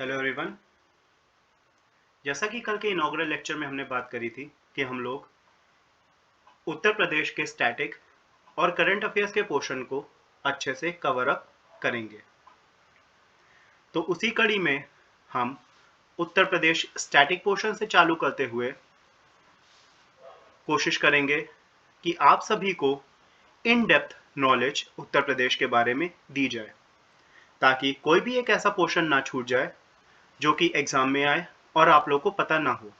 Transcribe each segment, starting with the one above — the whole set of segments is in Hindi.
Hello everyone. जैसा कि कल के इनॉग्रल लेक्चर में हमने बात करी थी कि हम लोग उत्तर प्रदेश के स्टैटिक और करंट अफेयर्स के पोर्शन को अच्छे से कवर अप करेंगे। तो उसी कड़ी में हम उत्तर प्रदेश स्टैटिक पोर्शन से चालू करते हुए कोशिश करेंगे कि आप सभी को in depth knowledge Uttar Pradesh के बारे में दी जाए, ताकि कोई भी एक ऐसा पोर्शन ना छूट जाए जो कि एग्जाम में आए और आप लोग को पता ना हो।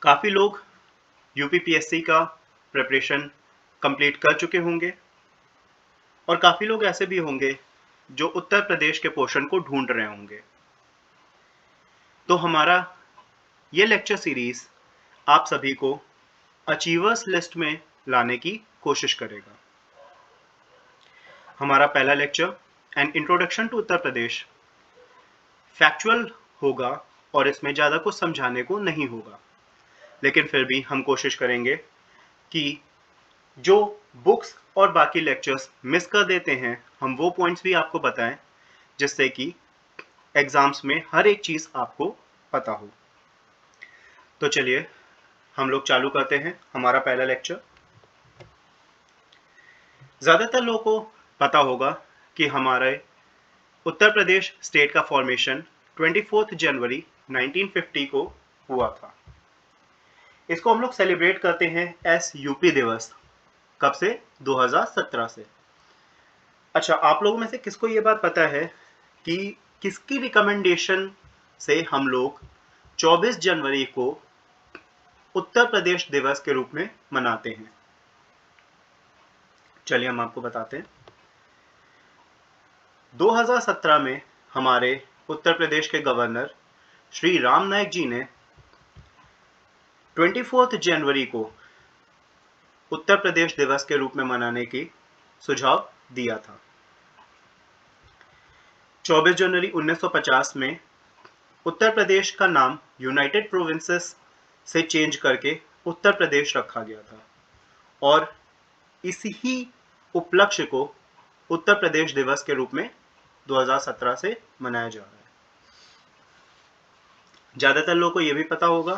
काफ़ी लोग यूपीपीएससी का प्रिपरेशन कंप्लीट कर चुके होंगे और काफ़ी लोग ऐसे भी होंगे जो उत्तर प्रदेश के पोर्शन को ढूंढ रहे होंगे। तो हमारा ये लेक्चर सीरीज आप सभी को अचीवर्स लिस्ट में लाने की कोशिश करेगा। हमारा पहला lecture an introduction to Uttar Pradesh factual होगा और इसमें ज़्यादा कुछ समझाने को नहीं होगा, लेकिन फिर भी हम कोशिश करेंगे कि जो बुक्स और बाकी लेक्चर्स मिस कर देते हैं हम वो पॉइंट्स भी आपको बताएं, जिससे कि एग्जाम्स में हर एक चीज़ आपको पता हो। तो चलिए हम लोग चालू करते हैं हमारा पहला लेक्चर। ज़्यादातर लोगों को पता होगा कि हमारे उत्तर प्रदेश स्टेट का फॉर्मेशन 24 जनवरी 1950 को हुआ था। इसको हम लोग सेलिब्रेट करते हैं एस यूपी दिवस। कब से? 2017 से। अच्छा, आप लोगों में से किसको ये बात पता है कि किसकी रिकमेंडेशन से हम लोग 24 जनवरी को उत्तर प्रदेश दिवस के रूप में मनाते हैं? चलिए हम आपको बताते हैं। 2017 में हमारे उत्तर प्रदेश के गवर्नर श्री राम नाईक जी ने 24 जनवरी को उत्तर प्रदेश दिवस के रूप में मनाने की सुझाव दिया था। 24 जनवरी 1950 में उत्तर प्रदेश का नाम यूनाइटेड प्रोविंसेस से चेंज करके उत्तर प्रदेश रखा गया था और इसी उपलक्ष्य को उत्तर प्रदेश दिवस के रूप में 2017 से मनाया जा रहा है। ज़्यादातर लोगों को यह भी पता होगा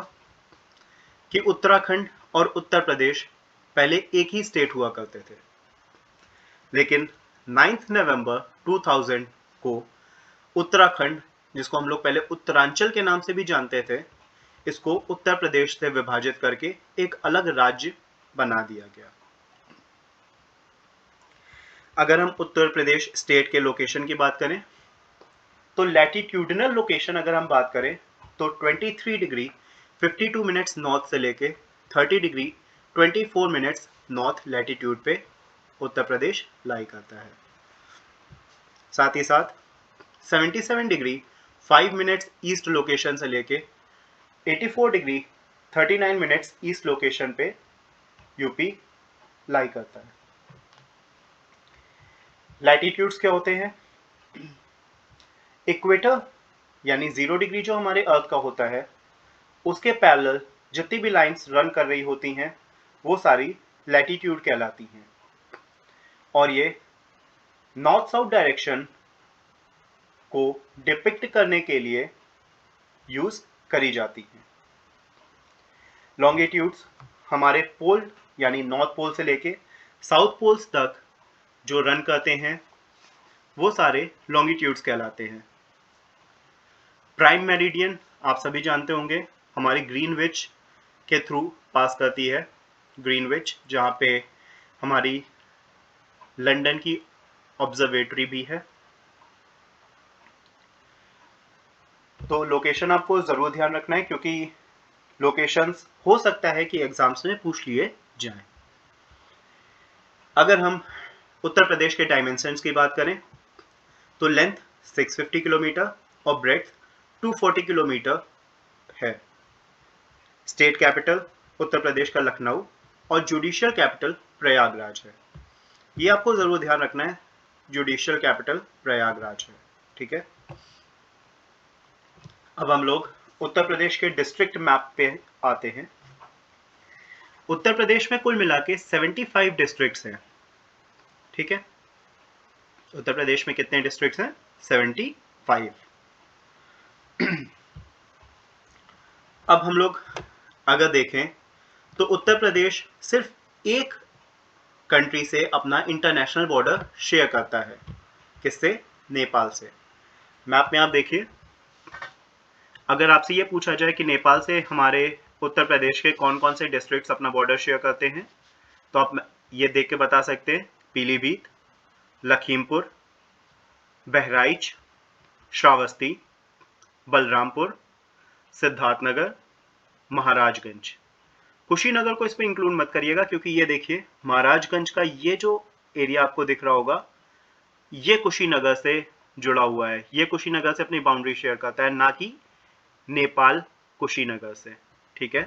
कि उत्तराखंड और उत्तर प्रदेश पहले एक ही स्टेट हुआ करते थे, लेकिन 9 नवंबर 2000 को उत्तराखंड, जिसको हम लोग पहले उत्तरांचल के नाम से भी जानते थे, इसको उत्तर प्रदेश से विभाजित करके एक अलग राज्य बना दिया गया। अगर हम उत्तर प्रदेश स्टेट के लोकेशन की बात करें तो लैटिट्यूडनल लोकेशन अगर हम बात करें तो 23 डिग्री 52 मिनट्स नॉर्थ से लेके 30 डिग्री 24 मिनट्स नॉर्थ लैटिट्यूड पे उत्तर प्रदेश लाई करता है। साथ ही साथ 77 डिग्री 5 मिनट्स ईस्ट लोकेशन से लेके 84 डिग्री 39 मिनट्स ईस्ट लोकेशन पे यूपी लाई करता है। लैटिट्यूड्स क्या होते हैं? इक्वेटर यानी 0 डिग्री जो हमारे अर्थ का होता है, उसके पैरेलल जितनी भी लाइंस रन कर रही होती हैं वो सारी लैटिट्यूड कहलाती हैं और ये नॉर्थ साउथ डायरेक्शन को डिपिक्ट करने के लिए यूज करी जाती हैं। लॉन्गिट्यूड्स हमारे पोल यानी नॉर्थ पोल से लेके साउथ पोल्स तक जो रन करते हैं वो सारे लॉन्गिट्यूड्स कहलाते हैं। प्राइम मेरिडियन आप सभी जानते होंगे, हमारी ग्रीनविच के थ्रू पास करती है। ग्रीनविच जहाँ पे हमारी लंदन की ऑब्जर्वेटरी भी है। तो लोकेशन आपको ज़रूर ध्यान रखना है, क्योंकि लोकेशंस हो सकता है कि एग्जाम्स में पूछ लिए जाएं। अगर हम उत्तर प्रदेश के डायमेंशंस की बात करें तो लेंथ 650 किलोमीटर और ब्रेड्थ 240 किलोमीटर है। स्टेट कैपिटल उत्तर प्रदेश का लखनऊ और जुडिशियल कैपिटल प्रयागराज है। ये आपको ज़रूर ध्यान रखना है, जुडिशियल कैपिटल प्रयागराज है। ठीक है। अब हम लोग उत्तर प्रदेश के डिस्ट्रिक्ट मैप पे आते हैं। उत्तर प्रदेश में कुल मिला के 75 डिस्ट्रिक्ट्स हैं। ठीक है। उत्तर प्रदेश में कितने डिस्ट्रिक्ट्स हैं? 75। 5। अब हम लोग अगर देखें तो उत्तर प्रदेश सिर्फ एक कंट्री से अपना इंटरनेशनल बॉर्डर शेयर करता है। किससे? नेपाल से। मैप में आप देखिए, अगर आपसे ये पूछा जाए कि नेपाल से हमारे उत्तर प्रदेश के कौन कौन से डिस्ट्रिक्ट्स अपना बॉर्डर शेयर करते हैं, तो आप ये देख के बता सकते हैं, पीलीभीत, लखीमपुर, बहराइच, श्रावस्ती, बलरामपुर, सिद्धार्थनगर, महाराजगंज। कुशीनगर को इसमें इंक्लूड मत करिएगा, क्योंकि ये देखिए महाराजगंज का ये जो एरिया आपको दिख रहा होगा, ये कुशीनगर से जुड़ा हुआ है, ये कुशीनगर से अपनी बाउंड्री शेयर करता है, ना कि नेपाल कुशीनगर से। ठीक है,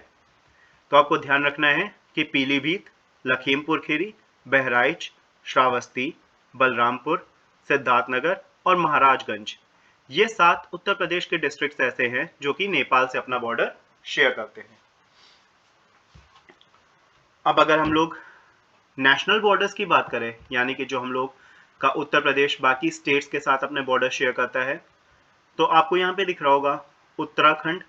तो आपको ध्यान रखना है कि पीलीभीत, लखीमपुर खीरी, बहराइच, श्रावस्ती, बलरामपुर, सिद्धार्थनगर और महाराजगंज, ये 7 उत्तर प्रदेश के डिस्ट्रिक्ट्स ऐसे हैं जो कि नेपाल से अपना बॉर्डर शेयर करते हैं। अब अगर हम लोग नेशनल बॉर्डर्स की बात करें, यानी कि जो हम लोग का उत्तर प्रदेश बाकी स्टेट्स के साथ अपने बॉर्डर शेयर करता है, तो आपको यहाँ पे दिख रहा होगा उत्तराखंड,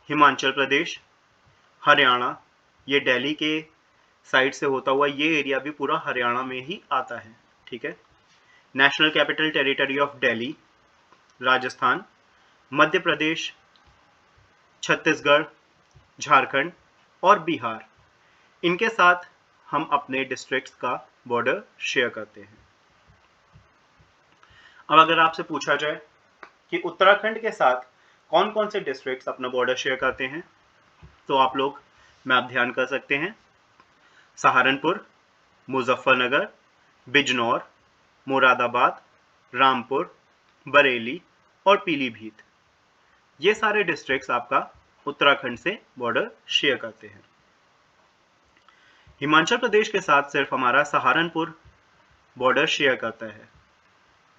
हिमाचल प्रदेश, हरियाणा, ये दिल्ली के साइड से होता हुआ ये एरिया भी पूरा हरियाणा में ही आता है। ठीक है, national capital territory of Delhi, Rajasthan, Madhya Pradesh, Chhattisgarh, Jharkhand और बिहार, इनके साथ हम अपने डिस्ट्रिक्ट्स का बॉर्डर शेयर करते हैं। अब अगर आपसे पूछा जाए कि उत्तराखंड के साथ कौन कौन से डिस्ट्रिक्ट्स अपना बॉर्डर शेयर करते हैं, तो आप लोग मैप ध्यान कर सकते हैं, सहारनपुर, मुजफ्फरनगर, बिजनौर, मुरादाबाद, रामपुर, बरेली और पीलीभीत, ये सारे डिस्ट्रिक्ट्स आपका उत्तराखंड से बॉर्डर शेयर करते हैं। हिमाचल प्रदेश के साथ सिर्फ हमारा सहारनपुर बॉर्डर शेयर करता है।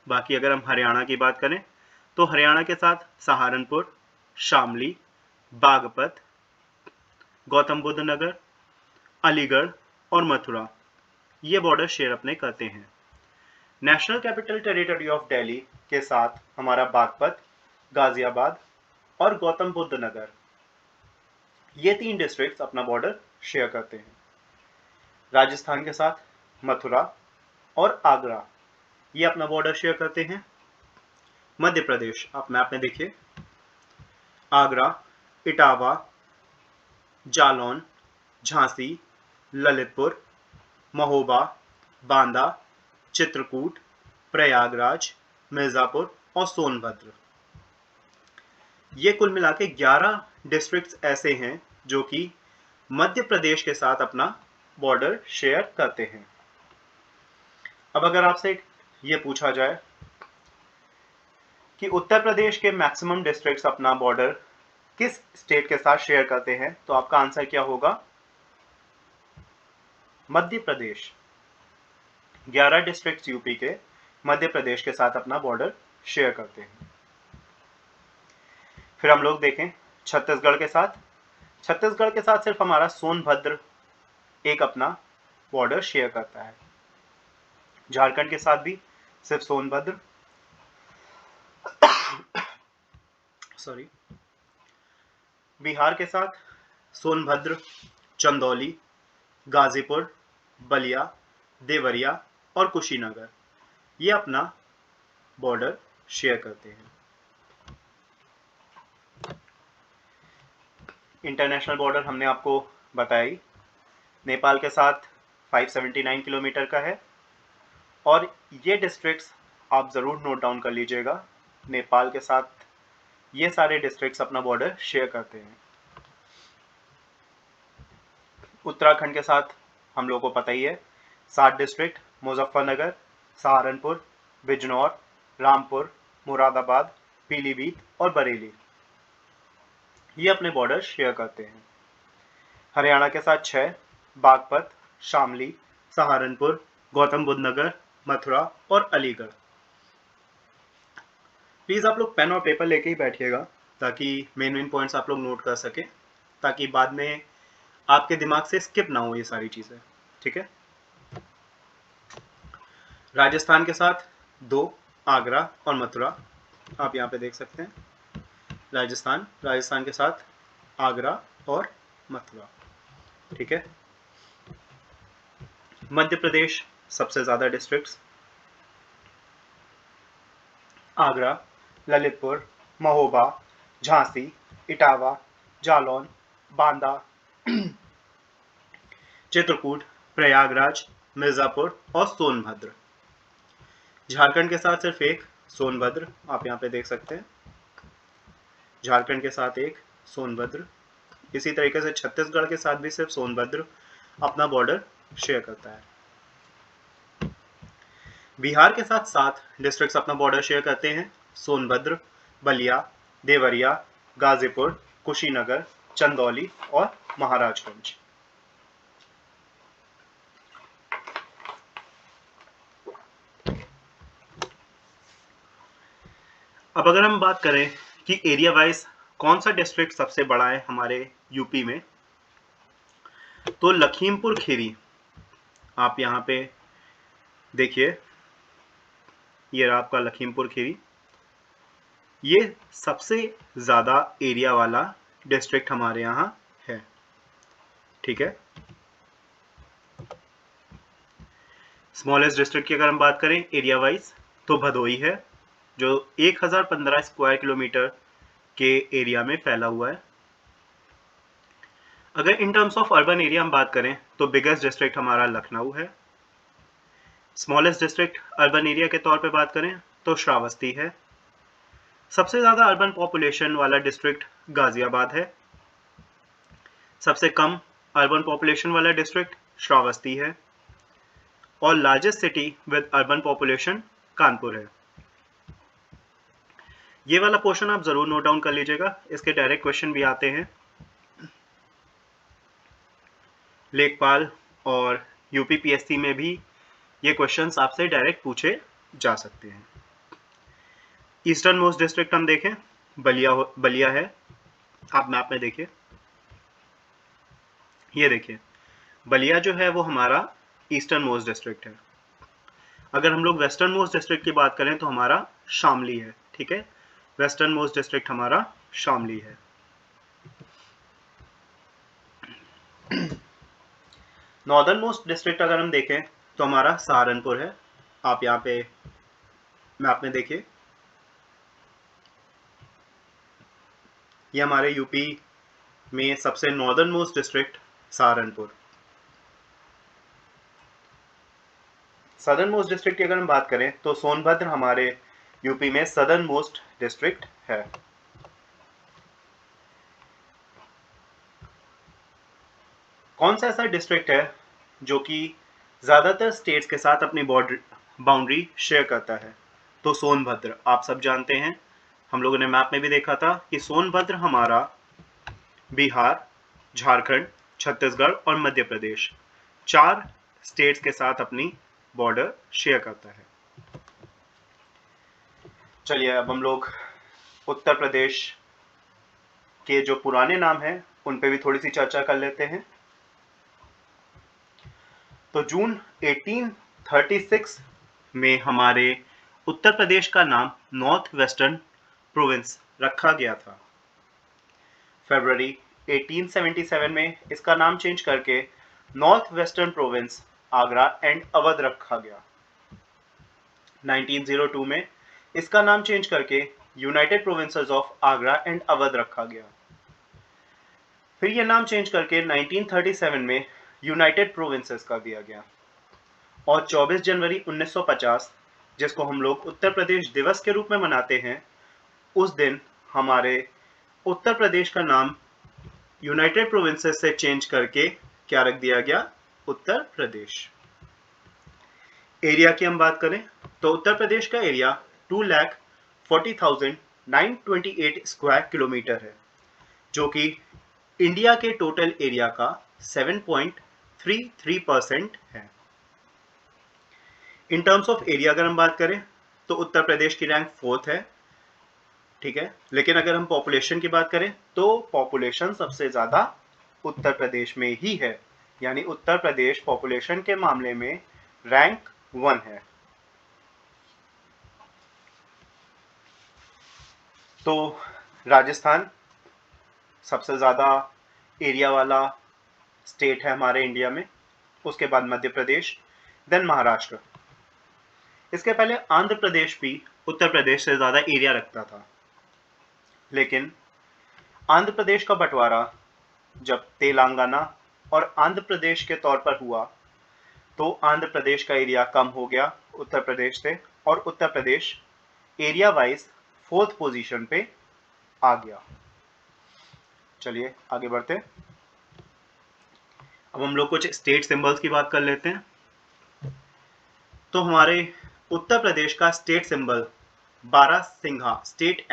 बाकी अगर हम हरियाणा की बात करें तो हरियाणा के साथ सहारनपुर, शामली, बागपत, गौतम बुद्ध नगर, अलीगढ़ और मथुरा, ये बॉर्डर शेयर अपने करते हैं। National capital territory of Delhi के साथ हमारा बागपत, गाजियाबाद और गौतम बुद्ध नगर, ये 3 डिस्ट्रिक्ट्स अपना बॉर्डर शेयर करते हैं। राजस्थान के साथ मथुरा और आगरा, ये अपना बॉर्डर शेयर करते हैं। मध्य प्रदेश, आप मैप में देखिए, आगरा, इटावा, जालौन, झांसी, ललितपुर, महोबा, बांदा, चित्रकूट, प्रयागराज, मिर्जापुर और सोनभद्र, ये कुल मिला के 11 डिस्ट्रिक्ट्स ऐसे हैं जो कि मध्य प्रदेश के साथ अपना बॉर्डर शेयर करते हैं। अब अगर आपसे ये पूछा जाए कि उत्तर प्रदेश के मैक्सिमम डिस्ट्रिक्ट्स अपना बॉर्डर किस स्टेट के साथ शेयर करते हैं, तो आपका आंसर क्या होगा? मध्य प्रदेश। 11 डिस्ट्रिक्ट्स यूपी के मध्य प्रदेश के साथ अपना बॉर्डर शेयर करते हैं। फिर हम लोग देखें छत्तीसगढ़ के साथ। छत्तीसगढ़ के साथ सिर्फ हमारा सोनभद्र एक अपना बॉर्डर शेयर करता है। झारखंड के साथ भी सिर्फ सोनभद्र सॉरी बिहार के साथ सोनभद्र, चंदौली, गाजीपुर, बलिया, देवरिया और कुशीनगर, ये अपना बॉर्डर शेयर करते हैं। इंटरनेशनल बॉर्डर हमने आपको बताई, नेपाल के साथ 579 किलोमीटर का है। और ये डिस्ट्रिक्ट्स आप ज़रूर नोट डाउन कर लीजिएगा, नेपाल के साथ ये सारे डिस्ट्रिक्ट्स अपना बॉर्डर शेयर करते हैं। उत्तराखंड के साथ हम लोगों को पता ही है, 7 डिस्ट्रिक्ट, मुजफ्फरनगर, सहारनपुर, बिजनौर, रामपुर, मुरादाबाद, पीलीभीत और बरेली, ये अपने बॉर्डर शेयर करते हैं। हरियाणा के साथ 6, बागपत, शामली, सहारनपुर, गौतम बुद्ध नगर, मथुरा और अलीगढ़। प्लीज़ आप लोग पेन और पेपर लेके ही बैठिएगा ताकि मेन पॉइंट्स आप लोग नोट कर सके, ताकि बाद में आपके दिमाग से स्किप ना हो ये सारी चीज़ें। ठीक है। राजस्थान के साथ 2, आगरा और मथुरा। आप यहाँ पे देख सकते हैं राजस्थान, राजस्थान के साथ आगरा और मथुरा। ठीक है। मध्य प्रदेश सबसे ज्यादा डिस्ट्रिक्ट्स, आगरा, ललितपुर, महोबा, झांसी, इटावा, जालौन, बांदा, चित्रकूट, प्रयागराज, मिर्जापुर और सोनभद्र। झारखंड के साथ सिर्फ एक सोनभद्र, आप यहाँ पे देख सकते हैं, झारखंड के साथ एक सोनभद्र। इसी तरीके से छत्तीसगढ़ के साथ भी सिर्फ सोनभद्र अपना बॉर्डर शेयर करता है। बिहार के साथ 7 डिस्ट्रिक्ट्स अपना बॉर्डर शेयर करते हैं, सोनभद्र, बलिया, देवरिया, गाजीपुर, कुशीनगर, चंदौली और महाराजगंज। अब अगर हम बात करें कि एरिया वाइज कौन सा डिस्ट्रिक्ट सबसे बड़ा है हमारे यूपी में, तो लखीमपुर खीरी, आप यहाँ पे देखिए, ये रहा आपका लखीमपुर खीरी, ये सबसे ज़्यादा एरिया वाला डिस्ट्रिक्ट हमारे यहाँ है। ठीक है। स्मॉलेस्ट डिस्ट्रिक्ट की अगर हम बात करें एरिया वाइज, तो भदोही है, जो 1015 स्क्वायर किलोमीटर के एरिया में फैला हुआ है। अगर in terms of urban area हम बात करें तो बिगेस्ट डिस्ट्रिक्ट हमारा लखनऊ है। स्मॉलेस्ट डिस्ट्रिक्ट अर्बन एरिया के तौर पे बात करें तो श्रावस्ती है। सबसे ज़्यादा अर्बन पॉपुलेशन वाला डिस्ट्रिक्ट गाजियाबाद है। सबसे कम अर्बन पॉपुलेशन वाला डिस्ट्रिक्ट श्रावस्ती है। और largest city with urban population Kanpur है। ये वाला पोर्शन आप जरूर नोट डाउन कर लीजिएगा, इसके डायरेक्ट क्वेश्चन भी आते हैं। लेखपाल और यूपीपीएससी में भी ये क्वेश्चंस आपसे डायरेक्ट पूछे जा सकते हैं। ईस्टर्न मोस्ट डिस्ट्रिक्ट हम देखें, बलिया है। आप मैप में देखिए, ये देखिए बलिया जो है वो हमारा ईस्टर्न मोस्ट डिस्ट्रिक्ट है। अगर हम लोग वेस्टर्न मोस्ट डिस्ट्रिक्ट की बात करें तो हमारा शामली है। ठीक है, वेस्टर्न मोस्ट डिस्ट्रिक्ट हमारा शामली है। नॉर्दर्न मोस्ट डिस्ट्रिक्ट अगर हम देखें तो हमारा सहारनपुर है। आप यहाँ पे मैप में देखिए, ये हमारे यूपी में सबसे northern most district Saharanpur. Southern most district की अगर हम बात करें तो सोनभद्र हमारे यूपी में सदर्न मोस्ट डिस्ट्रिक्ट है। कौन सा ऐसा डिस्ट्रिक्ट है जो कि ज्यादातर स्टेट्स के साथ अपनी बॉर्डर बाउंड्री शेयर करता है? तो सोनभद्र। आप सब जानते हैं, हम लोगों ने मैप में भी देखा था कि सोनभद्र हमारा बिहार, झारखंड, छत्तीसगढ़ और मध्य प्रदेश 4 स्टेट्स के साथ अपनी बॉर्डर शेयर करता है। चलिए अब हम लोग उत्तर प्रदेश के जो पुराने नाम हैं उन पे भी थोड़ी सी चर्चा कर लेते हैं। तो जून 1836 में हमारे उत्तर प्रदेश का नाम नॉर्थ वेस्टर्न प्रोविंस रखा गया था। फरवरी 1877 में इसका नाम चेंज करके north western province Agra and Awadh रखा गया। 1902 में इसका नाम चेंज करके United provinces of Agra and Awadh रखा गया। फिर यह नाम चेंज करके 1937 में यूनाइटेड प्रोविंसेस कर दिया गया। और 24 जनवरी 1950, जिसको हम लोग उत्तर प्रदेश दिवस के रूप में मनाते हैं, उस दिन हमारे उत्तर प्रदेश का नाम यूनाइटेड प्रोविंसेस से चेंज करके क्या रख दिया गया? उत्तर प्रदेश। एरिया की हम बात करें तो उत्तर प्रदेश का एरिया 2,40,928 स्क्वायर किलोमीटर है, जो कि इंडिया के टोटल एरिया का 7.33% है। इन टर्म्स ऑफ एरिया अगर हम बात करें तो उत्तर प्रदेश की रैंक 4th है। ठीक है, लेकिन अगर हम पॉपुलेशन की बात करें तो पॉपुलेशन सबसे ज्यादा उत्तर प्रदेश में ही है, यानी उत्तर प्रदेश पॉपुलेशन के मामले में रैंक 1 है। तो राजस्थान सबसे ज़्यादा एरिया वाला स्टेट है हमारे इंडिया में, उसके बाद मध्य प्रदेश, देन महाराष्ट्र। इसके पहले आंध्र प्रदेश भी उत्तर प्रदेश से ज़्यादा एरिया रखता था, लेकिन आंध्र प्रदेश का बंटवारा जब तेलंगाना और आंध्र प्रदेश के तौर पर हुआ तो आंध्र प्रदेश का एरिया कम हो गया उत्तर प्रदेश से, और Uttar Pradesh area wise 4th position पे आ गया। चलिए आगे बढ़ते। अब हम लोग कुछ स्टेट सिंबल्स की बात कर लेते हैं। तो हमारे उत्तर प्रदेश का स्टेट सिंबल बारहसिंघा, स्टेट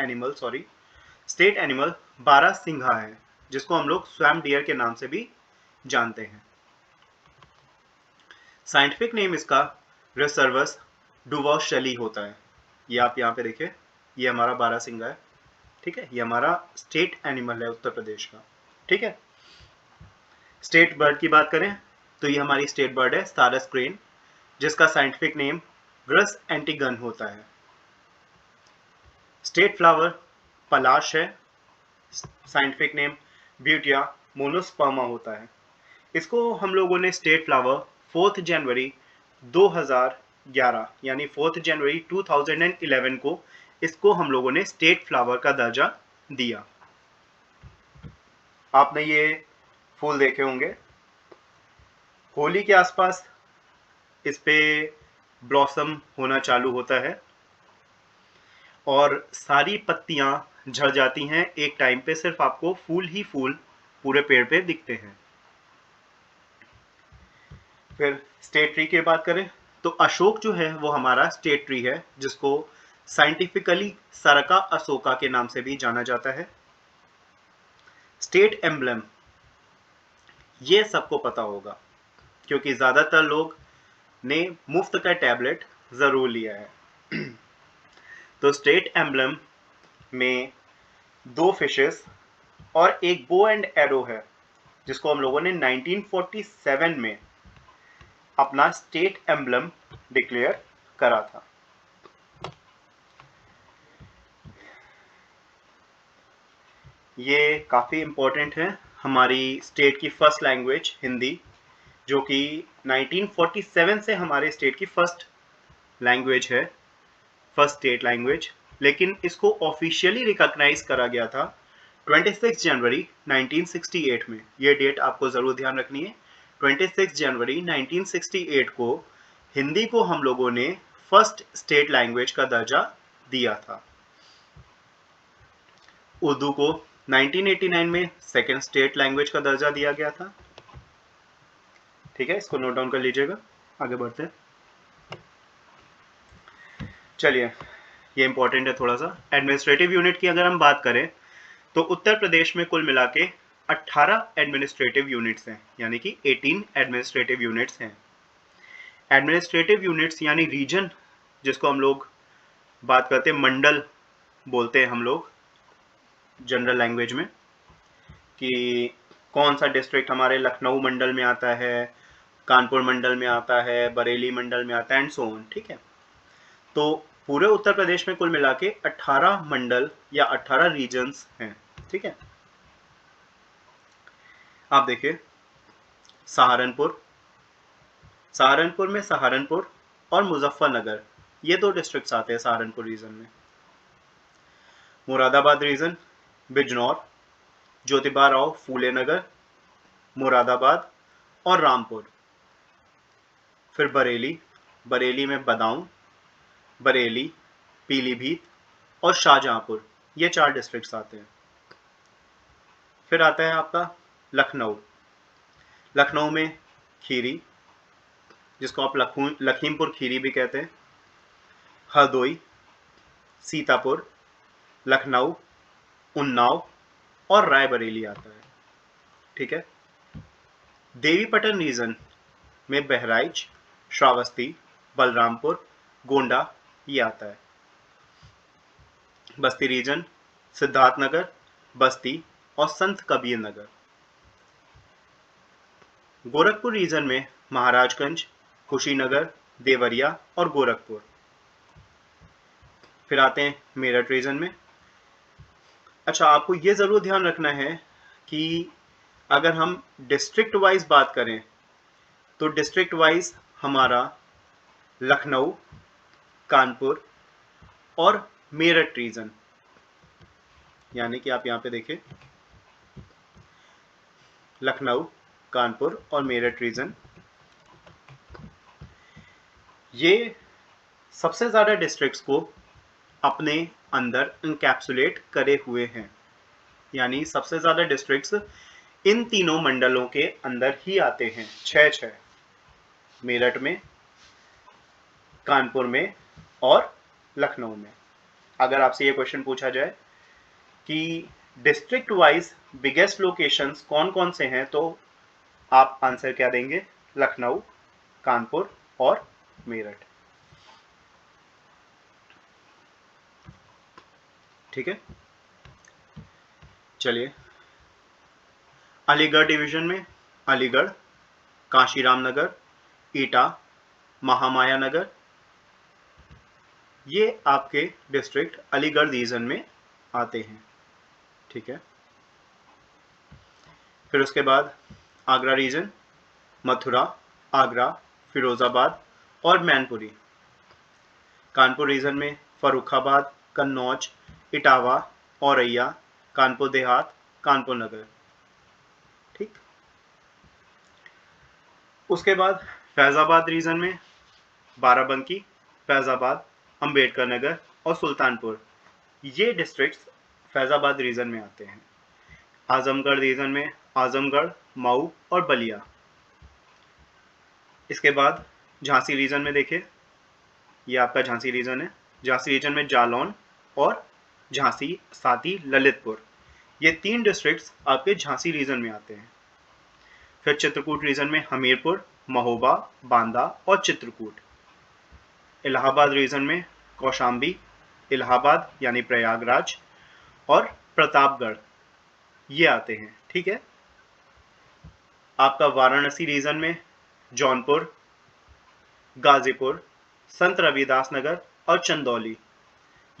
एनिमल बारहसिंघा है, जिसको हम लोग स्वैम डियर के नाम से भी जानते हैं। साइंटिफिक नेम इसका रिसर्वस डुवॉशली होता है। ये आप यहाँ पे देखिए, ये हमारा बारहसिंघा है, ठीक है, ये हमारा स्टेट एनिमल है उत्तर प्रदेश का, ठीक है। स्टेट बर्ड की बात करें तो ये हमारी स्टेट बर्ड है सारस क्रेन, जिसका साइंटिफिक नेम ग्रस एंटीगन होता है। स्टेट फ्लावर पलाश है, साइंटिफिक नेम ब्यूटिया मोनोस्पर्मा होता है। इसको हम लोगों ने स्टेट फ्लावर 4 जनवरी 2011 यानी 4 जनवरी 2011 को इसको हम लोगों ने स्टेट फ्लावर का दर्जा दिया। आपने ये फूल देखे होंगे, होली के आसपास इस पे ब्लॉसम होना चालू होता है और सारी पत्तियां झड़ जाती हैं एक टाइम पे, सिर्फ आपको फूल ही फूल पूरे पेड़ पे दिखते हैं। फिर स्टेट ट्री की बात करें तो अशोक जो है वो हमारा स्टेट ट्री है, जिसको साइंटिफिकली सरका अशोका के नाम से भी जाना जाता है। स्टेट एम्बलम ये सबको पता होगा, क्योंकि ज़्यादातर लोग ने मुफ्त का टैबलेट ज़रूर लिया है। तो स्टेट एम्बलम में 2 फिशेस और एक बो एंड एरो है, जिसको हम लोगों ने 1947 में अपना स्टेट एम्बलम डिक्लेयर करा था। ये काफ़ी इम्पोर्टेंट है, हमारी स्टेट की फर्स्ट लैंग्वेज हिंदी, जो कि 1947 से हमारे स्टेट की फर्स्ट लैंग्वेज है, फर्स्ट स्टेट लैंग्वेज, लेकिन इसको ऑफिशियली रिकॉग्नाइज करा गया था 26 जनवरी 1968 में। ये डेट आपको ज़रूर ध्यान रखनी है, 26 जनवरी 1968 को हिंदी को हम लोगों ने फर्स्ट स्टेट लैंग्वेज का दर्जा दिया था। उर्दू को 1989 में सेकेंड स्टेट लैंग्वेज का दर्जा दिया गया था, ठीक है, इसको नोट डाउन कर लीजिएगा। आगे बढ़ते हैं। चलिए, ये इंपॉर्टेंट है थोड़ा सा। एडमिनिस्ट्रेटिव यूनिट की अगर हम बात करें तो उत्तर प्रदेश में कुल मिला के 18 एडमिनिस्ट्रेटिव यूनिट्स हैं, यानी कि 18 एडमिनिस्ट्रेटिव यूनिट्स हैं। एडमिनिस्ट्रेटिव यूनिट्स यानी रीजन, जिसको हम लोग बात करते हैं, मंडल बोलते हैं हम लोग जनरल लैंग्वेज में, कि कौन सा डिस्ट्रिक्ट हमारे लखनऊ मंडल में आता है, कानपुर मंडल में आता है, बरेली मंडल में आता है, एंड सो ऑन, ठीक है। तो पूरे उत्तर प्रदेश में कुल मिला के 18 मंडल या 18 रीजन्स हैं, ठीक है। आप देखिए, सहारनपुर में सहारनपुर और मुजफ्फरनगर, ये 2 डिस्ट्रिक्ट्स आते हैं सहारनपुर रीजन में। मुरादाबाद रीजन, बिजनौर, ज्योतिबा राव फूले नगर, मुरादाबाद और रामपुर। फिर बरेली में बदाऊं, बरेली, पीलीभीत और शाहजहांपुर, ये 4 डिस्ट्रिक्ट्स आते हैं। फिर आता है आपका लखनऊ में खीरी, जिसको आप लखीमपुर खीरी भी कहते हैं, हरदोई, सीतापुर, लखनऊ, उन्नाव और रायबरेली आता है, ठीक है। देवीपटन रीजन में बहराइच, श्रावस्ती, बलरामपुर, गोंडा ये आता है। बस्ती रीजन सिद्धार्थनगर, बस्ती और संत कबीर नगर। गोरखपुर रीजन में महाराजगंज, कुशीनगर, देवरिया और गोरखपुर। फिर आते हैं मेरठ रीजन में अच्छा, आपको ये ज़रूर ध्यान रखना है कि अगर हम डिस्ट्रिक्ट वाइज बात करें तो डिस्ट्रिक्ट वाइज हमारा लखनऊ, कानपुर और मेरठ रीजन, यानी कि आप यहाँ पे देखें लखनऊ, कानपुर और मेरठ रीजन, ये सबसे ज़्यादा डिस्ट्रिक्ट्स को अपने अंदर इंकैप्सुलेट करे हुए हैं। यानी सबसे ज़्यादा डिस्ट्रिक्ट्स इन तीनों मंडलों के अंदर ही आते हैं, 6 मेरठ में, कानपुर में और लखनऊ में। अगर आपसे ये क्वेश्चन पूछा जाए कि डिस्ट्रिक्ट वाइज बिगेस्ट लोकेशंस कौन कौन से हैं, तो आप आंसर क्या देंगे? लखनऊ, कानपुर और मेरठ। ठीक है, चलिए अलीगढ़ डिवीजन में अलीगढ़, काशीराम नगर, ईटा, महामाया नगर, ये आपके डिस्ट्रिक्ट अलीगढ़ रीजन में आते हैं। ठीक है, फिर उसके बाद आगरा रीजन, मथुरा, आगरा, फिरोजाबाद और मैनपुरी। कानपुर रीजन में फर्रुखाबाद, कन्नौज, इटावा, औरैया, कानपुर देहात, कानपुर नगर। ठीक, उसके बाद फैजाबाद रीजन में बाराबंकी, फैजाबाद, अंबेडकर नगर और सुल्तानपुर, ये डिस्ट्रिक्ट्स फैजाबाद रीजन में आते हैं। आजमगढ़ रीजन में आजमगढ़, मऊ और बलिया। इसके बाद झांसी रीजन में देखिए, ये आपका झांसी रीजन है। झांसी रीजन में जालौन और झांसी, साथ ही ललितपुर, ये 3 डिस्ट्रिक्ट्स आपके झांसी रीजन में आते हैं। फिर चित्रकूट रीजन में हमीरपुर, महोबा, बांदा और चित्रकूट। इलाहाबाद रीजन में कौशाम्बी, इलाहाबाद यानी प्रयागराज और प्रतापगढ़, ये आते हैं। ठीक है, आपका वाराणसी रीजन में जौनपुर, गाजीपुर, संत रविदास नगर और चंदौली,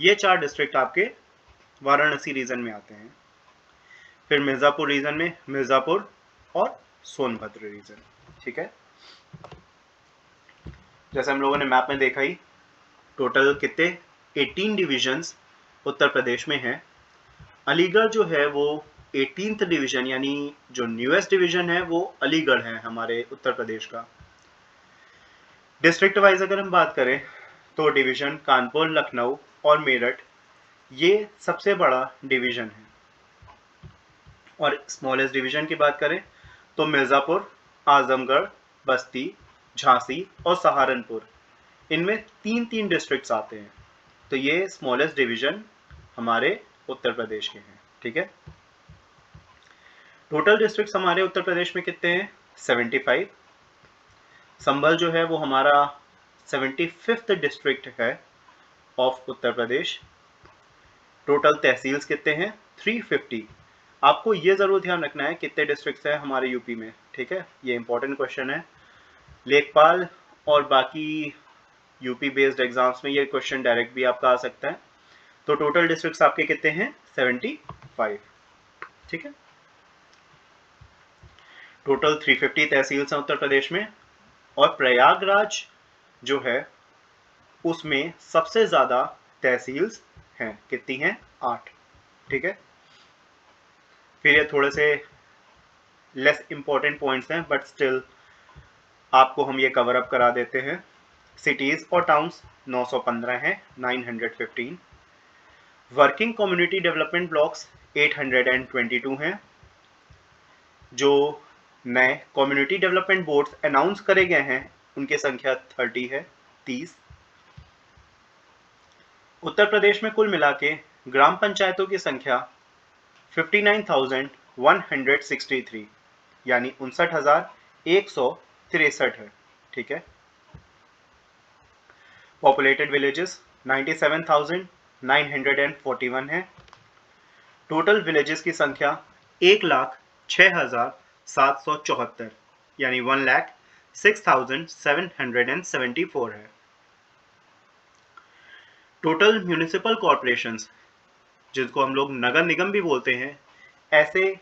ये 4 डिस्ट्रिक्ट आपके वाराणसी रीजन में आते हैं। फिर मिर्ज़ापुर रीजन में मिर्ज़ापुर और सोनभद्र रीजन। ठीक है, जैसे हम लोगों ने मैप में देखा ही, टोटल कितने 18 डिविजन्स उत्तर प्रदेश में हैं। अलीगढ़ जो है वो 18th डिवीजन, यानी जो न्यूएस्ट डिवीजन है वो अलीगढ़ है हमारे उत्तर प्रदेश का। डिस्ट्रिक्ट वाइज अगर हम बात करें तो डिवीजन कानपुर, लखनऊ और मेरठ, ये सबसे बड़ा डिवीजन है। और स्मॉलेस्ट डिवीजन की बात करें तो मिर्ज़ापुर, आजमगढ़, बस्ती, झांसी और सहारनपुर, इनमें 3-3 डिस्ट्रिक्ट्स आते हैं। तो ये स्मॉलेस्ट डिवीजन हमारे उत्तर प्रदेश के हैं। ठीक है, टोटल डिस्ट्रिक्ट्स हमारे उत्तर प्रदेश में कितने हैं? 75। संभल जो है वो हमारा 75th डिस्ट्रिक्ट है of Uttar Pradesh. Total tehsils कितने हैं? 350। आपको ये ज़रूर ध्यान रखना है कितने डिस्ट्रिक्ट्स हैं हमारे यूपी में। ठीक है, ये इंपॉर्टेंट क्वेश्चन है। लेखपाल और बाकी यूपी बेस्ड एग्जाम्स में ये क्वेश्चन डायरेक्ट भी आपका आ सकता है। तो टोटल डिस्ट्रिक्ट्स आपके कितने हैं? 75। ठीक है, टोटल 350 तहसील्स हैं उत्तर प्रदेश में। और प्रयागराज जो है उसमें सबसे ज़्यादा तहसील्स हैं। कितनी हैं? 8। ठीक है, फिर ये थोड़े से लेस इंपॉर्टेंट पॉइंट्स हैं बट स्टिल आपको हम ये कवर अप करा देते हैं। सिटीज़ और टाउन्स 915 हैं, 915। वर्किंग कम्युनिटी डेवलपमेंट ब्लॉक्स 822 हैं। जो नए कम्युनिटी डेवलपमेंट बोर्ड्स अनाउंस करे गए हैं उनकी संख्या 30 है, 30। उत्तर प्रदेश में कुल मिला के ग्राम पंचायतों की संख्या 59,163, यानी 59,163 है। ठीक है, पॉपुलेटेड विलेजेस 97,941 है। टोटल विलेजेस की संख्या 1,06,774, यानी 1,06,774 है। टोटल म्यूनिसिपल कॉर्पोरेशंस जिनको हम लोग नगर निगम भी बोलते हैं, ऐसे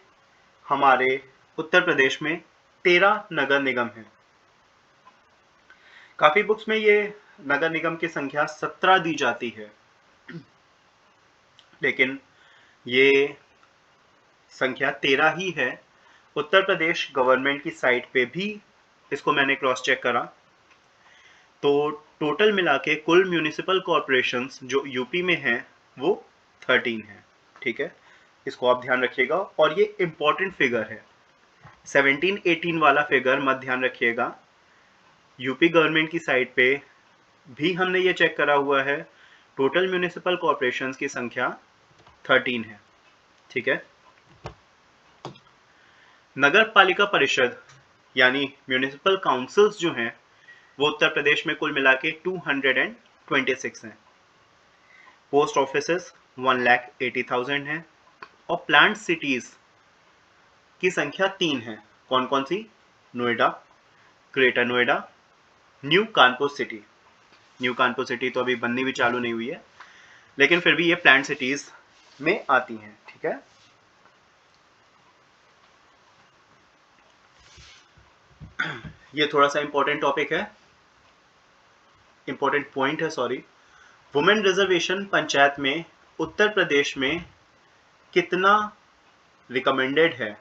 हमारे उत्तर प्रदेश में 13 नगर निगम हैं। काफी बुक्स में ये नगर निगम की संख्या 17 दी जाती है, लेकिन ये संख्या 13 ही है। उत्तर प्रदेश गवर्नमेंट की साइट पे भी इसको मैंने क्रॉस चेक करा, तो टोटल मिला के कुल म्यूनिसिपल कॉरपोरेशंस जो यूपी में हैं वो 13 है। ठीक है, इसको आप ध्यान रखिएगा, और ये इंपॉर्टेंट फिगर है। 17-18 वाला फिगर मत ध्यान रखिएगा। यूपी गवर्नमेंट की साइट पे भी हमने ये चेक करा हुआ है, टोटल म्यूनिसिपल कॉरपोरेशंस की संख्या 13 है। ठीक है, नगर पालिका परिषद यानी म्यूनिसिपल काउंसिल्स जो हैं वो उत्तर प्रदेश में कुल मिला के 226 हैं। पोस्ट ऑफिसेस 1,80,000 हैं, और प्लांट सिटीज की संख्या 3 है। कौन कौन सी? Noida, greater Noida, new Kanpur city. New Kanpur city तो अभी बननी भी चालू नहीं हुई है, लेकिन फिर भी ये प्लांट सिटीज में आती हैं। ठीक है, ये थोड़ा सा इंपॉर्टेंट टॉपिक है, इंपॉर्टेंट पॉइंट है, सॉरी। वुमेन रिजर्वेशन पंचायत में उत्तर प्रदेश में कितना रिकमेंडेड है?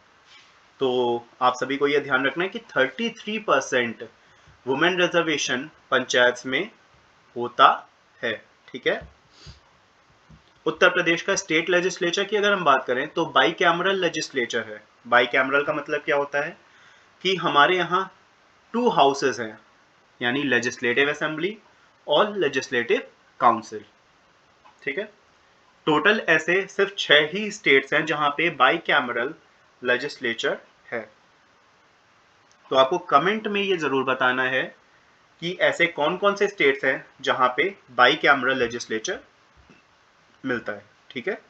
तो आप सभी को यह ध्यान रखना है कि 33% वुमेन रिजर्वेशन पंचायत में होता है। ठीक है, उत्तर प्रदेश का स्टेट लेजिस्लेचर की अगर हम बात करें तो बाई कैमरल लेजिस्लेचर है। बाई कैमरल का मतलब क्या होता है कि हमारे यहाँ 2 हाउसेस हैं, यानी लेजिस्लेटिव असेंबली और लेजिस्लेटिव काउंसिल। ठीक है, टोटल ऐसे सिर्फ 6 ही स्टेट्स हैं जहां पे बाई कैमरल लेजिस्लेचर है। तो आपको कमेंट में ये जरूर बताना है कि ऐसे कौन कौन से स्टेट्स हैं जहां पे बाई कैमरल लेजिस्लेचर मिलता है। ठीक है,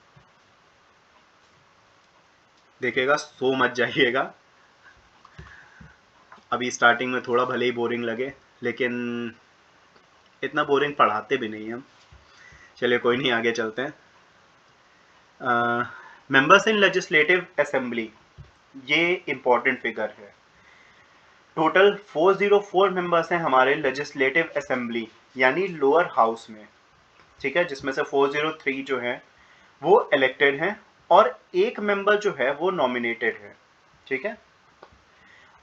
देखिएगा, सो मत जाइएगा। अभी स्टार्टिंग में थोड़ा भले ही बोरिंग लगे, लेकिन इतना बोरिंग पढ़ाते भी नहीं हम। चलिए कोई नहीं, आगे चलते हैं। मेंबर्स इन लेजिस्लेटिव असेंबली, ये इंपॉर्टेंट फिगर है। टोटल 404 मेंबर्स हैं हमारे लेजिस्लेटिव असेंबली यानी लोअर हाउस में। ठीक है, जिसमें से 403 जो है वो इलेक्टेड हैं, और एक मेंबर जो है वो नॉमिनेटेड है। ठीक है,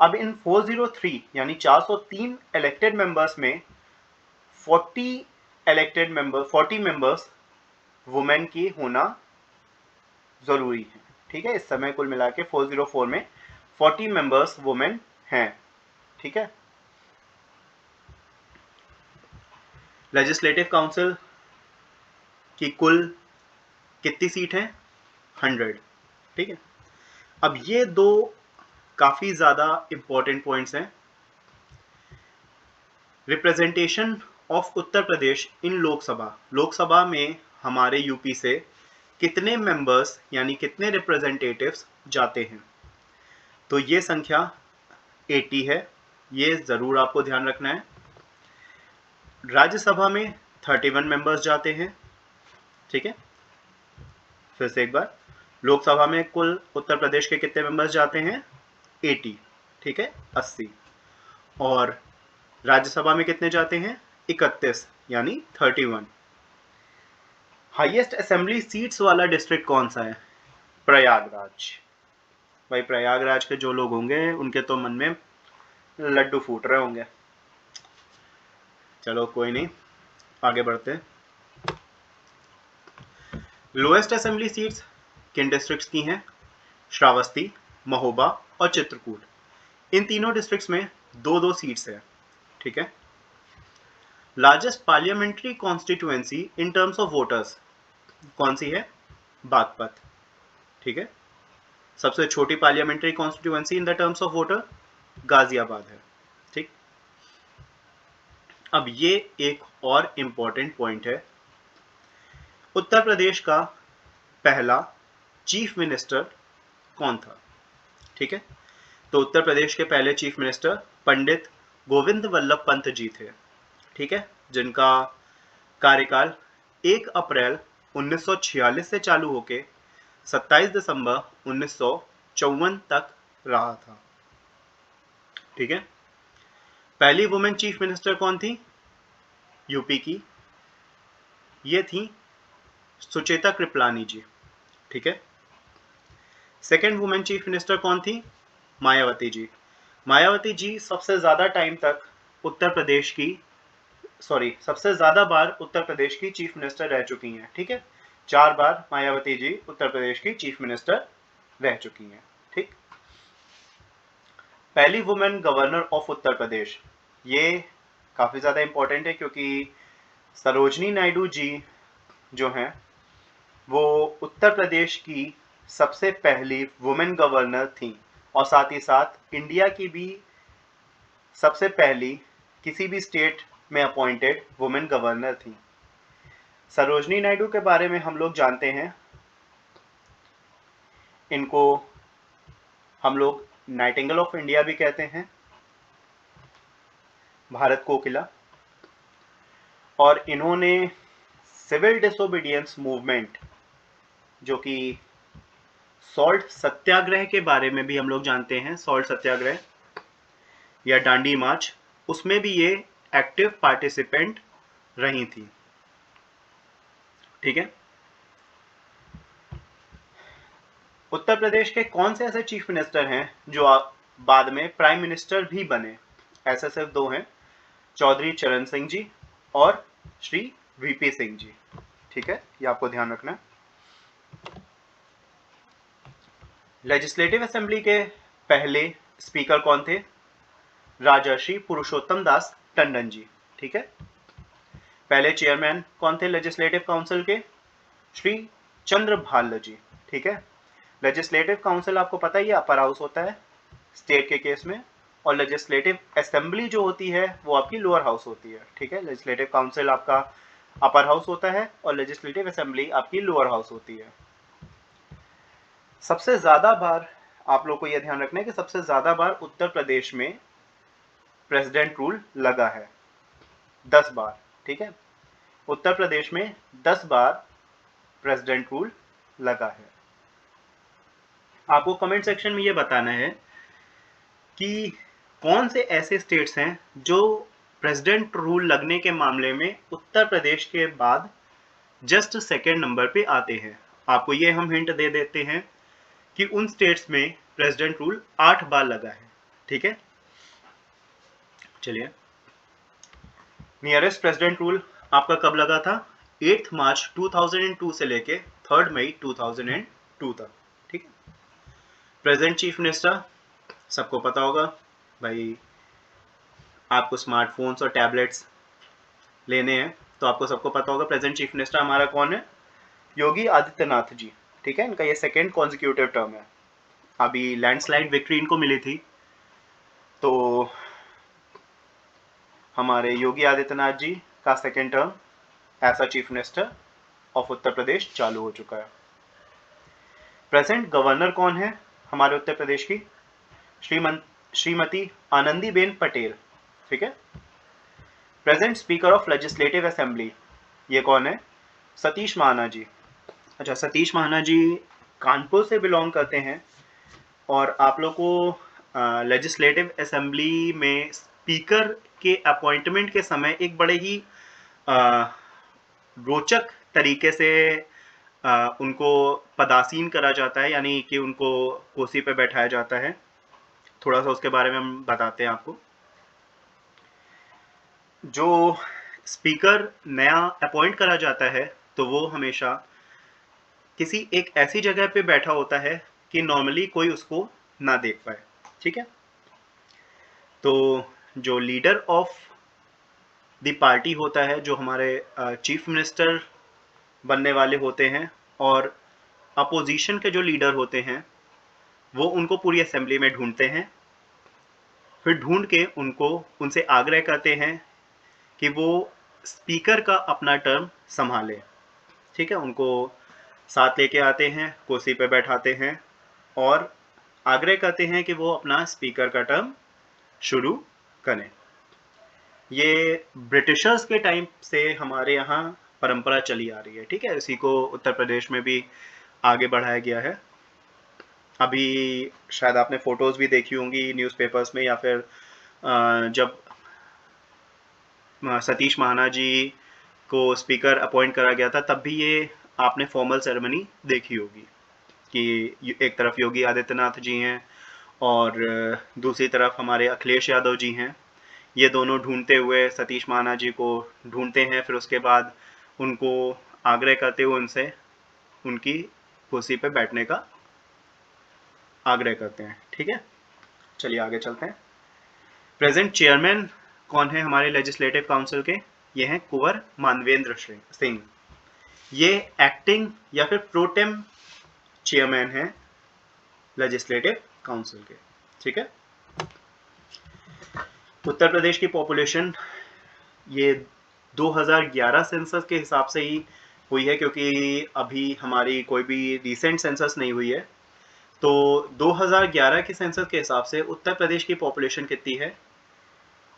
अब इन 403 यानी 403 इलेक्टेड मेंबर्स में 40 मेंबर्स वुमेन की होना जरूरी है। ठीक है, इस समय कुल मिला के 404 में 40 मेंबर्स वुमेन हैं। ठीक है, लेजिस्लेटिव काउंसिल की कुल कितनी सीट है? 100। ठीक है, अब ये दो काफी ज्यादा इंपॉर्टेंट पॉइंट्स हैं। रिप्रेजेंटेशन ऑफ उत्तर प्रदेश इन लोकसभा में हमारे यूपी से कितने मेंबर्स यानी कितने रिप्रेजेंटेटिव्स जाते हैं? तो ये संख्या 80 है, ये जरूर आपको ध्यान रखना है। राज्यसभा में 31 मेंबर्स जाते हैं। ठीक है, फिर से एक बार, लोकसभा में कुल उत्तर प्रदेश के कितने मेंबर्स जाते हैं? 80। ठीक है, 80। और राज्यसभा में कितने जाते हैं? 31 यानी 31। हाईएस्ट असेंबली सीट्स वाला डिस्ट्रिक्ट कौन सा है? प्रयागराज। भाई प्रयागराज के जो लोग होंगे उनके तो मन में लड्डू फूट रहे होंगे। चलो कोई नहीं, आगे बढ़ते हैं। लोएस्ट असेंबली सीट्स किन डिस्ट्रिक्ट्स की हैं? श्रावस्ती, महोबा और चित्रकूट। इन तीनों डिस्ट्रिक्ट्स में 2-2 सीट्स है। ठीक है, largest parliamentary constituency in terms of voters कौन सी है? बागपत। ठीक है, सबसे छोटी parliamentary constituency in the terms of voter Ghaziabad है। ठीक, अब ये एक और इंपॉर्टेंट पॉइंट है। उत्तर प्रदेश का पहला चीफ मिनिस्टर कौन था? ठीक है, तो उत्तर प्रदेश के पहले चीफ मिनिस्टर पंडित गोविंद वल्लभ पंत जी थे। ठीक है, जिनका कार्यकाल 1 अप्रैल 1946 से चालू होके 27 दिसंबर 1954 तक रहा था। ठीक है। पहली वुमेन चीफ मिनिस्टर कौन थी यूपी की? ये थी सुचेता कृपलानी जी। ठीक है। सेकेंड वुमेन चीफ मिनिस्टर कौन थी? मायावती जी। मायावती जी सबसे ज्यादा टाइम तक सबसे ज्यादा बार उत्तर प्रदेश की चीफ मिनिस्टर रह चुकी हैं। ठीक है। 4 बार मायावती जी उत्तर प्रदेश की चीफ मिनिस्टर रह चुकी हैं। ठीक। पहली वुमेन गवर्नर ऑफ उत्तर प्रदेश, ये काफी ज्यादा इंपॉर्टेंट है क्योंकि सरोजनी नायडू जी जो हैं वो उत्तर प्रदेश की सबसे पहली वुमेन गवर्नर थी और साथ ही साथ इंडिया की भी सबसे पहली किसी भी स्टेट में अपॉइंटेड वुमेन गवर्नर थी। सरोजनी नायडू के बारे में हम लोग जानते हैं, इनको हम लोग नाइटिंगेल ऑफ इंडिया भी कहते हैं, भारत कोकिला। और इन्होंने सिविल डिसोबीडियंस मूवमेंट जो कि सॉल्ट सत्याग्रह के बारे में भी हम लोग जानते हैं, सॉल्ट सत्याग्रह या डांडी मार्च, उसमें भी ये एक्टिव पार्टिसिपेंट रही थी। ठीक है। उत्तर प्रदेश के कौन से ऐसे चीफ मिनिस्टर हैं जो बाद में प्राइम मिनिस्टर भी बने? ऐसे सिर्फ 2 हैं, चौधरी चरण सिंह जी और श्री वीपी सिंह जी। ठीक है, ये आपको ध्यान रखना है। लेजिस्लेटिव असेंबली के पहले स्पीकर कौन थे? राजर्षि पुरुषोत्तम दास टंडन जी। ठीक है। पहले चेयरमैन कौन थे लेजिस्लेटिव काउंसिल के? श्री चंद्र भाल्ल जी। ठीक है। लेजिस्लेटिव काउंसिल आपको पता ही है अपर हाउस होता है स्टेट के केस में, और लेजिस्लेटिव असेंबली जो होती है वो आपकी लोअर हाउस होती है। ठीक है। लेजिस्लेटिव काउंसिल आपका अपर हाउस होता है और लेजिस्लेटिव असेंबली आपकी लोअर हाउस होती है। सबसे ज्यादा बार आप लोग को यह ध्यान रखना है कि सबसे ज्यादा बार उत्तर प्रदेश में प्रेसिडेंट रूल लगा है, 10 बार। ठीक है। उत्तर प्रदेश में 10 बार प्रेसिडेंट रूल लगा है। आपको कमेंट सेक्शन में यह बताना है कि कौन से ऐसे स्टेट्स हैं जो प्रेसिडेंट रूल लगने के मामले में उत्तर प्रदेश के बाद जस्ट सेकेंड नंबर पे आते हैं। आपको ये हम हिंट दे देते हैं कि उन स्टेट्स में प्रेसिडेंट रूल 8 बार लगा है। ठीक है। चलिए, नियरेस्ट प्रेसिडेंट रूल आपका कब लगा था? 8 मार्च 2002 से लेके 3 मई 2002 तक। ठीक है। प्रेजेंट चीफ मिनिस्टर सबको पता होगा भाई, आपको स्मार्टफोन्स और टैबलेट्स लेने हैं तो आपको सबको पता होगा प्रेजेंट चीफ मिनिस्टर हमारा कौन है? योगी आदित्यनाथ जी। ठीक है। इनका ये सेकेंड कॉन्जिक्यूटिव टर्म है। अभी लैंडस्लाइड विक्ट्री इनको मिली थी, तो हमारे योगी आदित्यनाथ जी का second term as a chief minister of Uttar Pradesh चालू हो चुका है। प्रेजेंट गवर्नर कौन है हमारे उत्तर प्रदेश की? श्रीमती आनंदीबेन पटेल। ठीक है। Present speaker of legislative assembly ये कौन है? सतीश महाना जी। अच्छा, सतीश महाना जी कानपुर से बिलोंग करते हैं और आप लोग को लेजिस्लेटिव असेंबली में स्पीकर के अपॉइंटमेंट के समय एक बड़े ही रोचक तरीके से उनको पदासीन करा जाता है, यानी कि उनको कुर्सी पे बैठाया जाता है। थोड़ा सा उसके बारे में हम बताते हैं आपको। जो स्पीकर नया अपॉइंट करा जाता है तो वो हमेशा किसी एक ऐसी जगह पे बैठा होता है कि नॉर्मली कोई उसको ना देख पाए। ठीक है। तो जो लीडर ऑफ द पार्टी होता है, जो हमारे चीफ मिनिस्टर बनने वाले होते हैं, और अपोजिशन के जो लीडर होते हैं वो उनको पूरी असेंबली में ढूंढते हैं, फिर ढूंढ के उनसे आग्रह करते हैं कि वो स्पीकर का अपना टर्म संभाले। ठीक है। उनको साथ लेके आते हैं, कुर्सी पे बैठाते हैं और आग्रह करते हैं कि वो अपना स्पीकर का टर्म शुरू करें। ये ब्रिटिशर्स के टाइम से हमारे यहाँ परंपरा चली आ रही है, ठीक है। इसी को उत्तर प्रदेश में भी आगे बढ़ाया गया है। अभी शायद आपने फोटोज भी देखी होंगी न्यूज़पेपर्स में, या फिर जब सतीश महाना जी को स्पीकर अपॉइंट करा गया था तब भी ये आपने फॉर्मल सेरेमनी देखी होगी कि एक तरफ योगी आदित्यनाथ जी हैं और दूसरी तरफ हमारे अखिलेश यादव जी हैं। ये दोनों ढूंढते हुए सतीश महाना जी को ढूंढते हैं, फिर उसके बाद उनको आग्रह करते हुए उनसे उनकी कुर्सी पे बैठने का आग्रह करते हैं, ठीक है। चलिए आगे चलते हैं। प्रेजेंट चेयरमैन कौन है हमारे लेजिस्लेटिव काउंसिल के? ये हैं कुंवर मानवेंद्र सिंह। ये एक्टिंग या फिर प्रोटेम चेयरमैन हैं लेजिस्लेटिव काउंसिल के, ठीक है। उत्तर प्रदेश की पॉपुलेशन ये 2011 सेंसस के हिसाब से ही हुई है, क्योंकि अभी हमारी कोई भी रिसेंट सेंसस नहीं हुई है। तो 2011 के सेंसस के हिसाब से उत्तर प्रदेश की पॉपुलेशन कितनी है?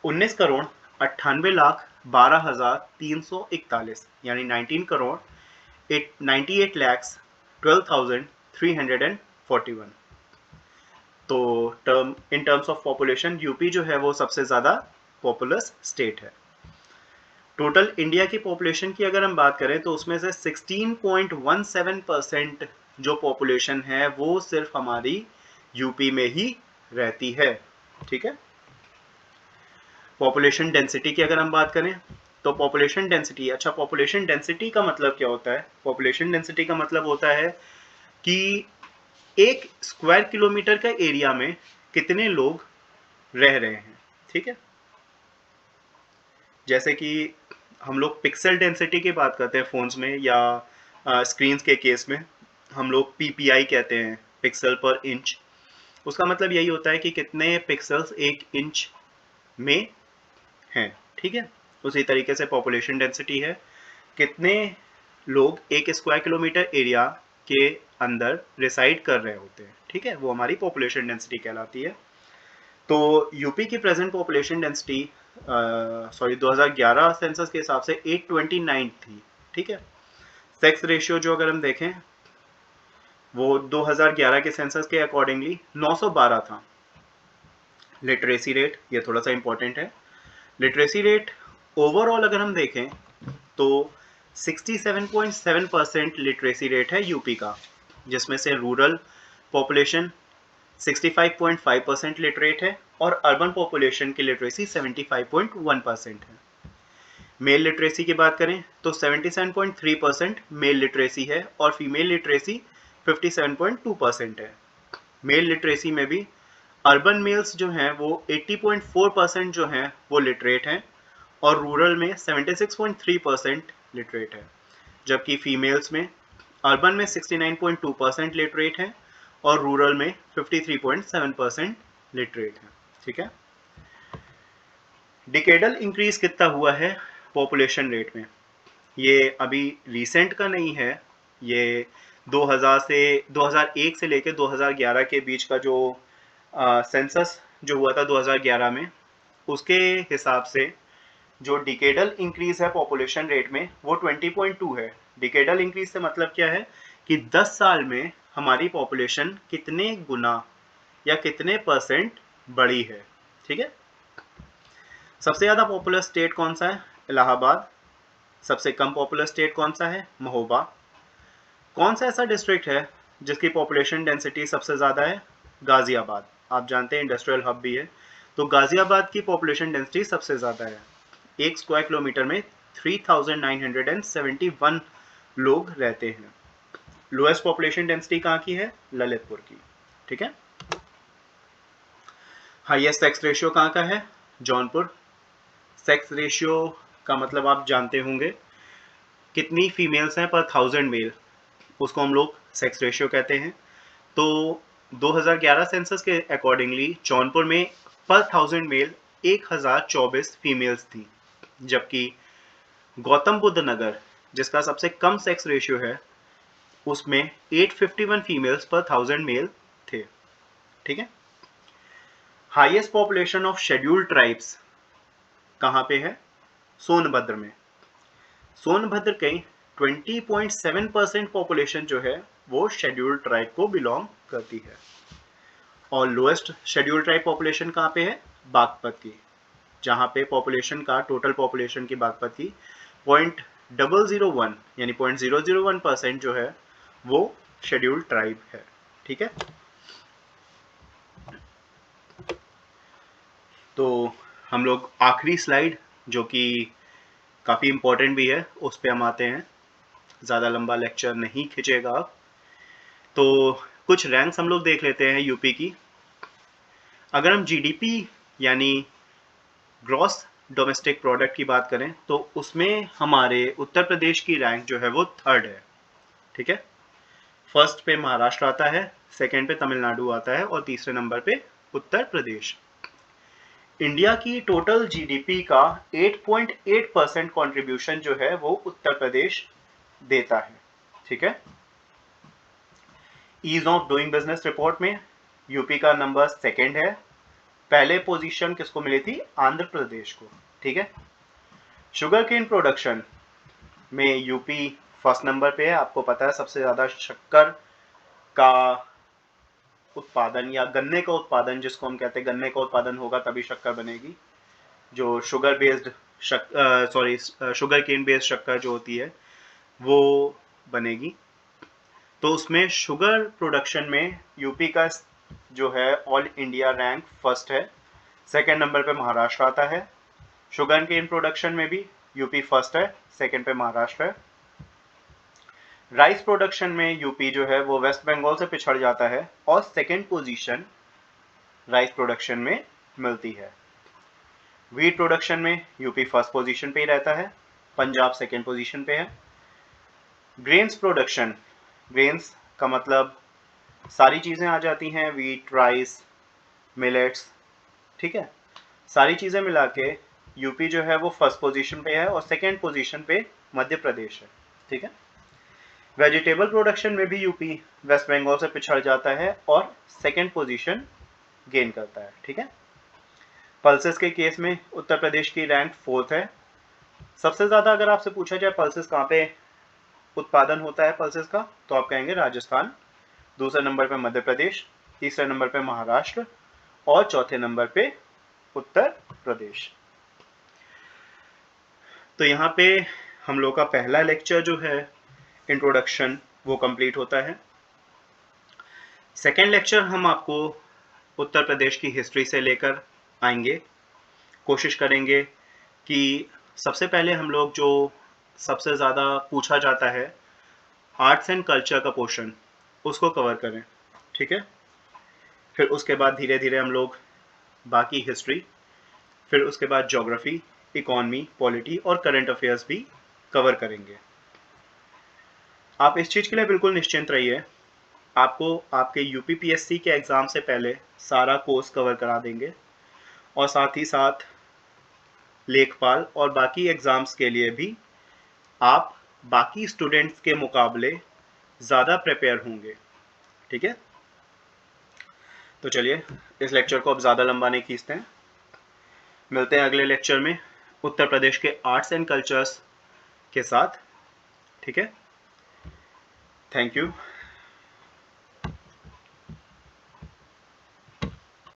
19,98,12,341, यानी 19,98,12,341। तो in terms of population UP जो है वो सबसे ज़्यादा पॉपुलस स्टेट है। टोटल इंडिया की पॉपुलेशन की अगर हम बात करें तो उसमें से 16.17% जो पॉपुलेशन है वो सिर्फ हमारी यूपी में ही रहती है, ठीक है। पॉपुलेशन डेंसिटी की अगर हम बात करें तो पॉपुलेशन डेंसिटी, अच्छा पॉपुलेशन डेंसिटी का मतलब क्या होता है? पॉपुलेशन डेंसिटी का मतलब होता है कि एक स्क्वायर किलोमीटर का एरिया में कितने लोग रह रहे हैं, ठीक है। जैसे कि हम लोग पिक्सल डेंसिटी की बात करते हैं फोन्स में या स्क्रीन्स के केस में हम लोग पीपीआई कहते हैं, पिक्सल पर इंच। उसका मतलब यही होता है कि कितने पिक्सल्स एक इंच में हैं, ठीक है। उसी तरीके से पॉपुलेशन डेंसिटी है कितने लोग एक स्क्वायर किलोमीटर एरिया के अंदर रिसाइड कर रहे होते हैं, ठीक है, वो हमारी पॉपुलेशन डेंसिटी कहलाती है। तो यूपी की प्रेजेंट पॉपुलेशन डेंसिटी 2011 सेंसस के हिसाब से 829 थी, ठीक है। सेक्स रेशियो जो अगर हम देखें वो 2011 के सेंसस के अकॉर्डिंगली 912 था। लिटरेसी रेट, ये थोड़ा सा इंपॉर्टेंट है। लिटरेसी रेट ओवरऑल अगर हम देखें तो 67.7% लिटरेसी रेट है यूपी का, जिसमें से रूरल पॉपुलेशन 65.5% लिटरेट है और अर्बन पॉपुलेशन की लिटरेसी 75.1% है। मेल लिटरेसी की बात करें तो 77.3% मेल लिटरेसी है और फीमेल लिटरेसी 57.2% है। मेल लिटरेसी में भी अर्बन मेल्स जो हैं वो 80.4% जो हैं वो लिटरेट हैं और रूरल में 76.3% लिटरेट है, जबकि फीमेल्स में अर्बन में 69.2% लिटरेट है और रूरल में 53.7% लिटरेट है, ठीक है। डिकेडल इंक्रीज कितना हुआ है पॉपुलेशन रेट में? ये अभी रिसेंट का नहीं है, ये 2001 से लेकर 2011 के बीच का जो सेंसस जो हुआ था 2011 में, उसके हिसाब से जो डिकेडल इंक्रीज है पॉपुलेशन रेट में वो 20.2 है। डिकेडल इंक्रीज से मतलब क्या है कि 10 साल में हमारी पॉपुलेशन कितने गुना या कितने परसेंट बढ़ी है, ठीक है। सबसे ज़्यादा पॉपुलर स्टेट कौन सा है? इलाहाबाद। सबसे कम पॉपुलर स्टेट कौन सा है? महोबा। कौन सा ऐसा डिस्ट्रिक्ट है जिसकी पॉपुलेशन डेंसिटी सबसे ज़्यादा है? गाजियाबाद। आप जानते हैं इंडस्ट्रियल हब भी है, तो गाजियाबाद की पॉपुलेशन डेंसिटी सबसे ज़्यादा है। एक स्क्वायर किलोमीटर में 3971 लोग रहते हैं। लोएस्ट पॉपुलेशन डेंसिटी कहाँ की है? ललितपुर की, ठीक है। हाईएस्ट सेक्स रेशियो कहाँ का है? जौनपुर। सेक्स रेशियो का मतलब आप जानते होंगे, कितनी फीमेल्स हैं पर 1000 मेल, उसको हम लोग सेक्स रेशियो कहते हैं। तो 2011 सेंसस के अकॉर्डिंगली जौनपुर में पर 1000 मेल 1024 फीमेल्स थी, जबकि गौतम बुद्ध नगर जिसका सबसे कम सेक्स रेशियो है उसमें 851 फीमेल्स पर 1000 मेल थे, ठीक है। Highest population of scheduled tribes कहाँ पे है? सोनभद्र में। सोनभद्र के 20.7% पॉपुलेशन जो है वो शेड्यूल्ड ट्राइब को बिलोंग करती है। और लोएस्ट शेड्यूल्ड ट्राइब पॉपुलेशन कहाँ पे है? बागपत की, जहाँ पे पॉपुलेशन का टोटल पॉपुलेशन की बागपत की 0.001 यानी 0.001% जो है वो शेड्यूल्ड ट्राइब है। ठीक है, तो हम लोग आखिरी स्लाइड जो कि काफ़ी इम्पोर्टेंट भी है उस पर हम आते हैं। ज़्यादा लंबा लेक्चर नहीं खींचेगा आप। तो कुछ रैंक्स हम लोग देख लेते हैं यूपी की। अगर हम जीडीपी यानी ग्रॉस डोमेस्टिक प्रोडक्ट की बात करें तो उसमें हमारे उत्तर प्रदेश की रैंक जो है वो 3rd है। ठीक है, फर्स्ट पे महाराष्ट्र आता है, सेकंड पे तमिलनाडु आता है और तीसरे नंबर पे उत्तर प्रदेश। इंडिया की टोटल जीडीपी का 8.8% कंट्रीब्यूशन जो है वो उत्तर प्रदेश देता है। ठीक है, ease of doing business report में यूपी का नंबर 2nd है। पहले पोजीशन किसको मिली थी? आंध्र प्रदेश को। ठीक है, शुगर केन प्रोडक्शन में यूपी फर्स्ट नंबर पे है। आपको पता है सबसे ज्यादा शक्कर का उत्पादन या गन्ने का उत्पादन, जिसको हम कहते हैं गन्ने का उत्पादन होगा तभी शक्कर बनेगी। जो sugar based sugar cane based शक्कर जो होती है वो बनेगी। तो उसमें शुगर प्रोडक्शन में यूपी का जो है ऑल इंडिया रैंक फर्स्ट है। सेकंड नंबर पे महाराष्ट्र आता है। शुगर केन प्रोडक्शन में भी यूपी फर्स्ट है, सेकंड पे महाराष्ट्र है। राइस प्रोडक्शन में यूपी जो है वो वेस्ट बंगाल से पिछड़ जाता है और सेकंड पोजीशन राइस प्रोडक्शन में मिलती है। वीट प्रोडक्शन में यूपी फर्स्ट पोजीशन पे ही रहता है, पंजाब सेकंड पोजीशन पे है। ग्रेन्स प्रोडक्शन, ग्रेन्स का मतलब सारी चीज़ें आ जाती हैं, वीट, राइस, मिलेट्स। ठीक है, सारी चीज़ें मिला के यूपी जो है वो फर्स्ट पोजीशन पे है और सेकंड पोजीशन पे मध्य प्रदेश है। ठीक है, वेजिटेबल प्रोडक्शन में भी यूपी वेस्ट बंगाल से पिछड़ जाता है और सेकंड पोजीशन गेन करता है। ठीक है, पल्सेस के केस में उत्तर प्रदेश की रैंक 4th है। सबसे ज़्यादा अगर आपसे पूछा जाए पल्सेस कहाँ पे उत्पादन होता है पल्सेस का, तो आप कहेंगे राजस्थान, दूसरे नंबर पे मध्य प्रदेश, तीसरे नंबर पे महाराष्ट्र और चौथे नंबर पे उत्तर प्रदेश। तो यहाँ पे हम लोग का पहला लेक्चर जो है इंट्रोडक्शन वो कंप्लीट होता है। सेकेंड लेक्चर हम आपको उत्तर प्रदेश की हिस्ट्री से लेकर आएंगे। कोशिश करेंगे कि सबसे पहले हम लोग जो सबसे ज़्यादा पूछा जाता है आर्ट्स एंड कल्चर का पोर्शन उसको कवर करें। ठीक है, फिर उसके बाद धीरे धीरे हम लोग बाकी हिस्ट्री, फिर उसके बाद ज्योग्राफी, इकोनॉमी, पॉलिटी और करंट अफेयर्स भी कवर करेंगे। आप इस चीज़ के लिए बिल्कुल निश्चिंत रहिए, आपको आपके यूपीपीएससी के एग्ज़ाम से पहले सारा कोर्स कवर करा देंगे और साथ ही साथ लेखपाल और बाकी एग्ज़ाम्स के लिए भी आप बाकी स्टूडेंट्स के मुकाबले ज़्यादा प्रिपेयर होंगे। ठीक है, तो चलिए इस लेक्चर को अब ज़्यादा लंबा नहीं खींचते हैं, मिलते हैं अगले लेक्चर में उत्तर प्रदेश के आर्ट्स एंड कल्चर्स के साथ। ठीक है, थैंक यू।